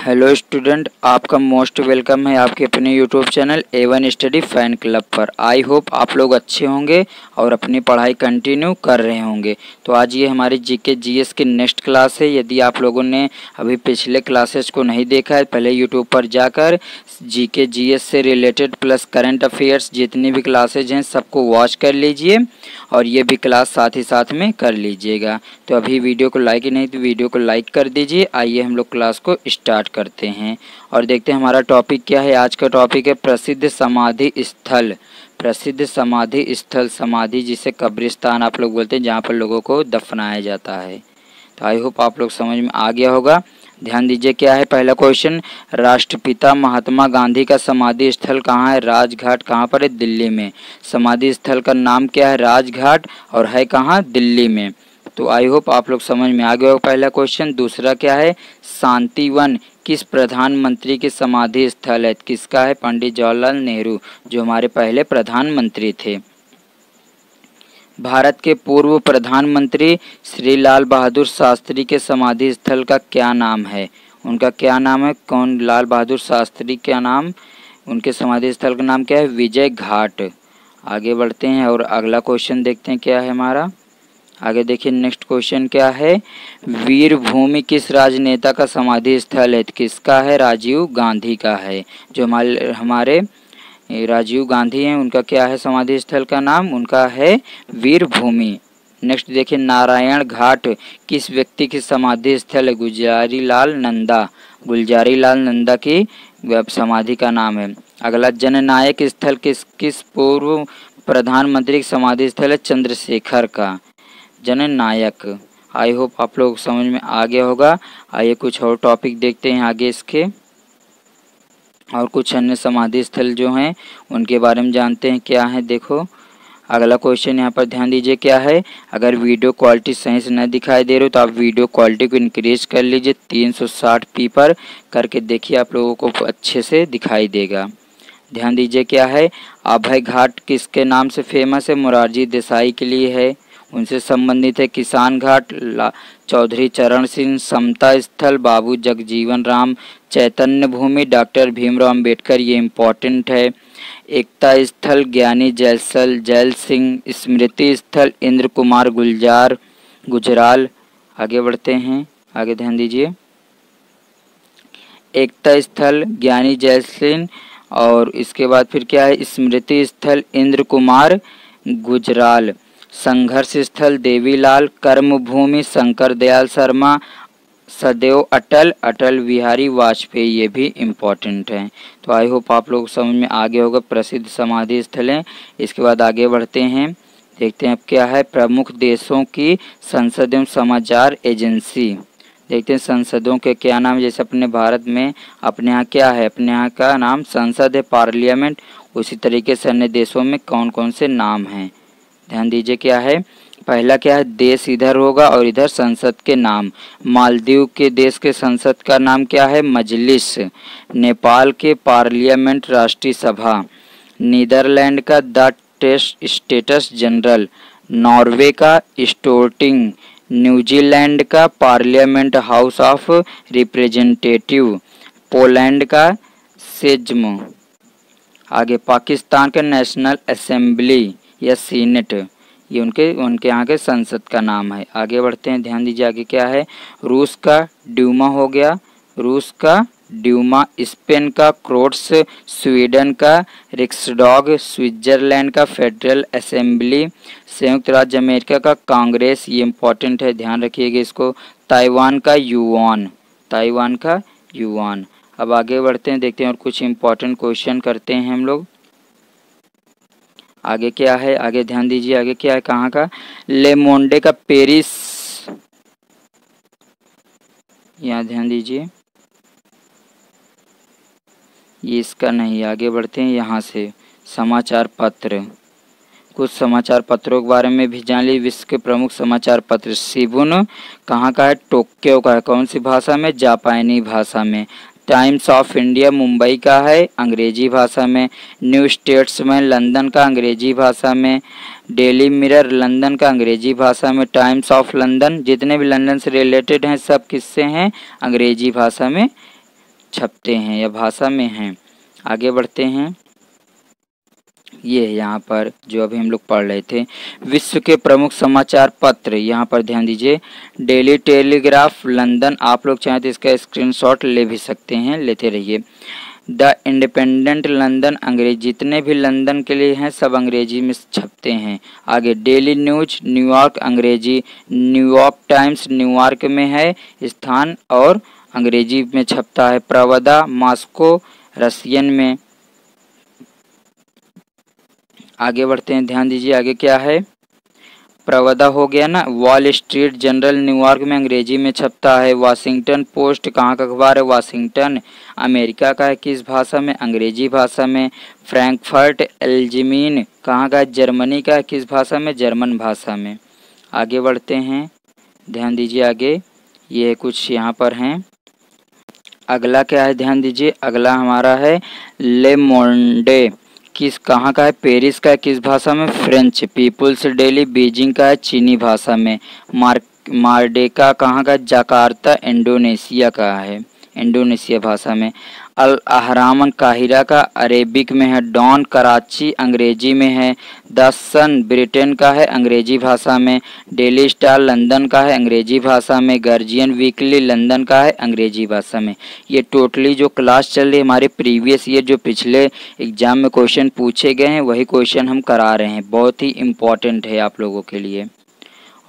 Hello student, आपका most welcome है आपके अपने YouTube channel A1 study fan club पर। आई होप आप लोग अच्छे होंगे और अपनी पढ़ाई कंटिन्यू कर रहे होंगे। तो आज ये हमारी जीके जीएस की नेक्स्ट क्लास है। यदि आप लोगों ने अभी पिछले क्लासेस को नहीं देखा है, पहले यूट्यूब पर जाकर जीके जीएस से रिलेटेड प्लस करंट अफेयर्स जितनी भी क्लासेज हैं सबको वॉच कर लीजिए और ये भी क्लास साथ ही साथ में कर लीजिएगा। तो अभी वीडियो को लाइक नहीं तो वीडियो को लाइक कर दीजिए। आइए हम लोग क्लास को स्टार्ट करते हैं और देखते हैं हमारा टॉपिक क्या है। आज का टॉपिक है प्रसिद्ध समाधि स्थल। प्रसिद्ध समाधि स्थल, समाधि जिसे कब्रिस्तान आप लोग बोलते हैं, जहाँ पर लोगों को दफनाया जाता है। तो आई होप आप लोग समझ में आ गया होगा। ध्यान दीजिए क्या है पहला क्वेश्चन, राष्ट्रपिता महात्मा गांधी का समाधि स्थल कहाँ है? राजघाट। कहाँ पर है? दिल्ली में। समाधि स्थल का नाम क्या है? राजघाट, और है कहाँ? दिल्ली में। तो आई होप आप लोग समझ में आ गए हो पहला क्वेश्चन। दूसरा क्या है, शांतिवन किस प्रधानमंत्री की समाधि स्थल है? किसका है? पंडित जवाहरलाल नेहरू, जो हमारे पहले प्रधानमंत्री थे। भारत के पूर्व प्रधानमंत्री श्री लाल बहादुर शास्त्री के समाधि स्थल का क्या नाम है? उनका क्या नाम है? कौन? लाल बहादुर शास्त्री क्या नाम? उनके समाधि स्थल का नाम क्या है? विजय घाट। आगे बढ़ते हैं और अगला क्वेश्चन देखते हैं क्या है हमारा। आगे देखिए नेक्स्ट क्वेश्चन क्या है, वीरभूमि किस राजनेता का समाधि स्थल है? किसका है? राजीव गांधी का है। जो हमारे राजीव गांधी हैं, उनका क्या है समाधि स्थल का नाम? उनका है वीरभूमि। नेक्स्ट देखिए, नारायण घाट किस व्यक्ति की समाधि स्थल है? गुलजारी लाल नंदा। गुलजारी लाल नंदा की समाधि का नाम है। अगला, जननायक स्थल किस पूर्व प्रधानमंत्री की समाधि स्थल है? चंद्रशेखर का। जननायक। आई होप आप लोग समझ में आ गया होगा। आइए कुछ और टॉपिक देखते हैं आगे इसके, और कुछ अन्य समाधि स्थल जो हैं उनके बारे में जानते हैं क्या है। देखो अगला क्वेश्चन यहाँ पर ध्यान दीजिए क्या है, अगर वीडियो क्वालिटी सही से न दिखाई दे रही हो तो आप वीडियो क्वालिटी को इंक्रीज कर लीजिए। 360p पर करके देखिए, आप लोगों को अच्छे से दिखाई देगा। ध्यान दीजिए क्या है, अभय घाट किसके नाम से फेमस है? मोरारजी देसाई के लिए है, उनसे संबंधित है। किसान घाट चौधरी चरण सिंह। समता स्थल बाबू जगजीवन राम। चैतन्य भूमि डॉक्टर भीमराव अंबेडकर, ये इम्पोर्टेंट है। एकता स्थल ज्ञानी जैल सिंह। स्मृति स्थल इंद्र कुमार गुजराल। आगे बढ़ते हैं, आगे ध्यान दीजिए, एकता स्थल ज्ञानी जैल सिंह, और इसके बाद फिर क्या है, स्मृति स्थल इंद्र कुमार गुजराल। संघर्ष स्थल देवीलाल। कर्म भूमि शंकर दयाल शर्मा। सदैव अटल बिहारी वाजपेयी, ये भी इम्पोर्टेंट है। तो आई होप आप लोग समझ में आ गया होगा प्रसिद्ध समाधि स्थल हैं। इसके बाद आगे बढ़ते हैं, देखते हैं अब क्या है, प्रमुख देशों की संसद एवं समाचार एजेंसी। देखते हैं संसदों के क्या नाम है। जैसे अपने भारत में अपने यहाँ क्या है, अपने यहाँ का नाम संसद है, पार्लियामेंट। उसी तरीके से अन्य देशों में कौन कौन से नाम हैं, ध्यान दीजिए क्या है। पहला क्या है, देश इधर होगा और इधर संसद के नाम। मालदीव के देश के संसद का नाम क्या है? मजलिस। नेपाल के पार्लियामेंट राष्ट्रीय सभा। नीदरलैंड का द स्टेटस जनरल। नॉर्वे का स्टोर्टिंग। न्यूजीलैंड का parliament house of representative. Poland का सेज्म। आगे पाकिस्तान का नेशनल असेंबली या सीनेट, ये उनके यहाँ के संसद का नाम है। आगे बढ़ते हैं, ध्यान दीजिए आगे क्या है, रूस का ड्यूमा हो गया, रूस का ड्यूमा। स्पेन का क्रोट्स। स्वीडन का रिक्सडॉग। स्विट्जरलैंड का फेडरल असेंबली। संयुक्त राज्य अमेरिका का कांग्रेस, ये इम्पोर्टेंट है, ध्यान रखिएगा इसको। ताइवान का युआन। ताइवान का युआन। अब आगे बढ़ते हैं, देखते हैं और कुछ इम्पोर्टेंट क्वेश्चन करते हैं हम लोग। आगे क्या है, आगे ध्यान दीजिए आगे क्या है, कहाँ का, ले मोंडे का पेरिस, यहाँ ध्यान दीजिए, ये इसका नहीं। आगे बढ़ते हैं यहाँ से, समाचार पत्र, कुछ समाचार पत्रों के बारे में भी जान ली। विश्व के प्रमुख समाचार पत्र। शिबुन कहाँ का है? टोक्यो का है। कौन सी भाषा में? जापानी भाषा में। टाइम्स ऑफ इंडिया मुंबई का है, अंग्रेजी भाषा में। न्यू स्टेट्समैन लंदन का, अंग्रेजी भाषा में। डेली मिरर लंदन का, अंग्रेजी भाषा में। टाइम्स ऑफ लंदन, जितने भी लंदन से रिलेटेड हैं सब किससे हैं? अंग्रेजी भाषा में छपते हैं या भाषा में हैं। आगे बढ़ते हैं। ये है यहाँ पर जो अभी हम लोग पढ़ रहे थे, विश्व के प्रमुख समाचार पत्र, यहाँ पर ध्यान दीजिए, डेली टेलीग्राफ लंदन, आप लोग चाहें तो इसका स्क्रीनशॉट ले भी सकते हैं, लेते रहिए। द इंडिपेंडेंट लंदन, अंग्रेजी, जितने भी लंदन के लिए हैं सब अंग्रेजी में छपते हैं। आगे डेली न्यूज न्यूयॉर्क, अंग्रेजी, न्यूयॉर्क टाइम्स न्यूयॉर्क में है स्थान और अंग्रेजी में छपता है। प्रवदा मॉस्को, रशियन में। आगे बढ़ते हैं, ध्यान दीजिए आगे क्या है, प्रवदा हो गया ना। वॉल स्ट्रीट जर्नल न्यूयॉर्क में अंग्रेजी में छपता है। वाशिंगटन पोस्ट कहाँ का अखबार है, वाशिंगटन, अमेरिका का है, किस भाषा में, अंग्रेजी भाषा में। फ्रैंकफर्ट एल्जीमीन कहाँ का है, जर्मनी का है, किस भाषा में, जर्मन भाषा में। आगे बढ़ते हैं, ध्यान दीजिए आगे, ये कुछ यहाँ पर हैं। अगला क्या है, ध्यान दीजिए, अगला हमारा है ले मोंडे, किस कहाँ का है, पेरिस का है, किस भाषा में, फ्रेंच। पीपुल्स डेली बीजिंग का है, चीनी भाषा में। मार्डेका कहाँ का, जकार्ता, इंडोनेशिया का है, इंडोनेशिया भाषा में। अल अहराम काहिरा का, अरेबिक में है। डॉन कराची, अंग्रेजी में है। द सन ब्रिटेन का है, अंग्रेजी भाषा में। डेली स्टार लंदन का है, अंग्रेजी भाषा में। गार्जियन वीकली लंदन का है, अंग्रेजी भाषा में। ये टोटली जो क्लास चल रही है हमारे प्रीवियस ईयर जो पिछले एग्जाम में क्वेश्चन पूछे गए हैं वही क्वेश्चन हम करा रहे हैं, बहुत ही इम्पोर्टेंट है आप लोगों के लिए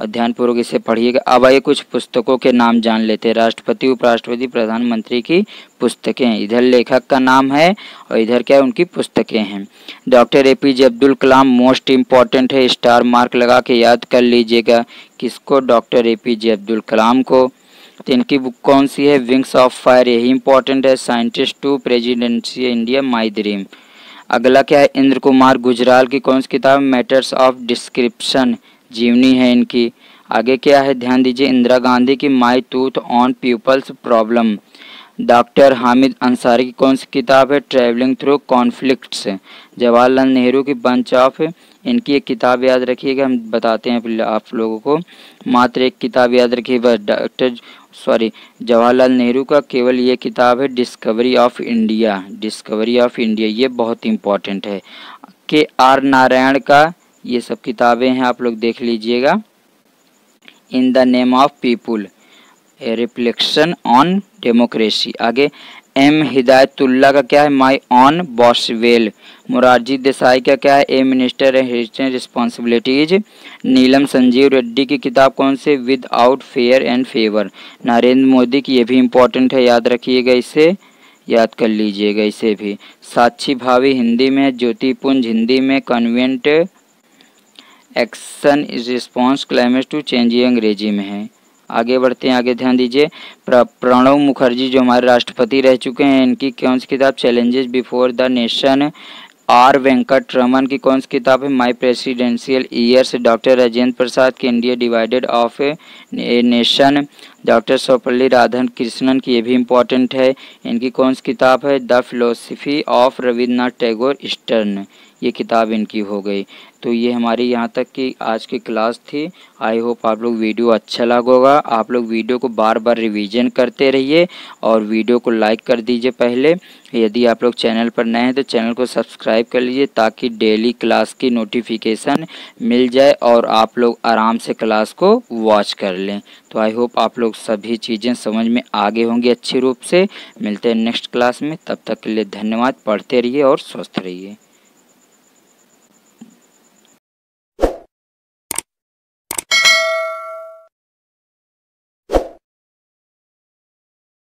और ध्यानपूर्वक इसे पढ़िएगा। अब आइए कुछ पुस्तकों के नाम जान लेते हैं। राष्ट्रपति, उपराष्ट्रपति, प्रधानमंत्री की पुस्तकें, इधर लेखक का नाम है और इधर क्या है, उनकी पुस्तकें हैं। Doctor APJ Abdul Kalam most important है, स्टार मार्क लगा के याद कर लीजिएगा। किसको, डॉक्टर APJ अब्दुल कलाम को। तो इनकी बुक कौन सी है, विंग्स ऑफ फायर, यही इंपॉर्टेंट है। Scientist to presidency India, my dream. अगला क्या है, इंद्र कुमार गुजराल की कौन सी किताब, मैटर्स ऑफ डिस्क्रिप्शन, जीवनी है इनकी। आगे क्या है, ध्यान दीजिए, इंदिरा गांधी की माई tooth on people's problem. Doctor Hamid Ansari की कौन सी किताब है, travelling through conflicts. Jawaharlal Nehru की बंच ऑफ, इनकी एक किताब याद रखिएगा, हम बताते हैं आप लोगों को, मात्र एक किताब याद रखिए बस, जवाहरलाल नेहरू का केवल ये किताब है, discovery of India, discovery of India, ये बहुत इंपॉर्टेंट है। KR नारायण का ये सब किताबें हैं, आप लोग देख लीजिएगा। In the name of people, a reflection on democracy. आगे M हिदायतुल्ला का क्या है, माई ऑन बॉसवेल। मोरारजी देसाई का क्या है, ए मिनिस्टर एंड रिस्पॉन्सिबिलिटीज। नीलम संजीव रेड्डी की किताब कौन से, without fair and favour. Narendra Modi की, ये भी इम्पोर्टेंट है, याद रखिएगा, इसे याद कर लीजिएगा इसे भी। साक्षी भावी हिंदी में, ज्योति पुंज हिंदी में, convent action is response climate to change, ये अंग्रेजी में है। आगे बढ़ते हैं, आगे ध्यान दीजिए, प्रणब मुखर्जी जो हमारे राष्ट्रपति रह चुके हैं, इनकी कौन सी किताब, challenges before the nation. R Venkataraman की कौन सी किताब है, my presidential years. Doctor Rajendra Prasad की India divided of a nation. Doctor Sarvepalli Radhakrishnan की, ये भी इम्पोर्टेंट है, इनकी कौन सी किताब है, the philosophy of Rabindranath Tagore eastern, ये किताब इनकी हो गई। तो ये हमारी यहाँ तक की आज की क्लास थी। आई होप आप लोग वीडियो अच्छा लगा होगा। आप लोग वीडियो को बार बार रिवीजन करते रहिए और वीडियो को लाइक कर दीजिए पहले। यदि आप लोग चैनल पर नए हैं तो चैनल को सब्सक्राइब कर लीजिए ताकि डेली क्लास की नोटिफिकेशन मिल जाए और आप लोग आराम से क्लास को वॉच कर लें। तो आई होप आप लोग सभी चीज़ें समझ में आगे होंगी अच्छी रूप से। मिलते हैं नेक्स्ट क्लास में, तब तक के लिए धन्यवाद। पढ़ते रहिए और स्वस्थ रहिए।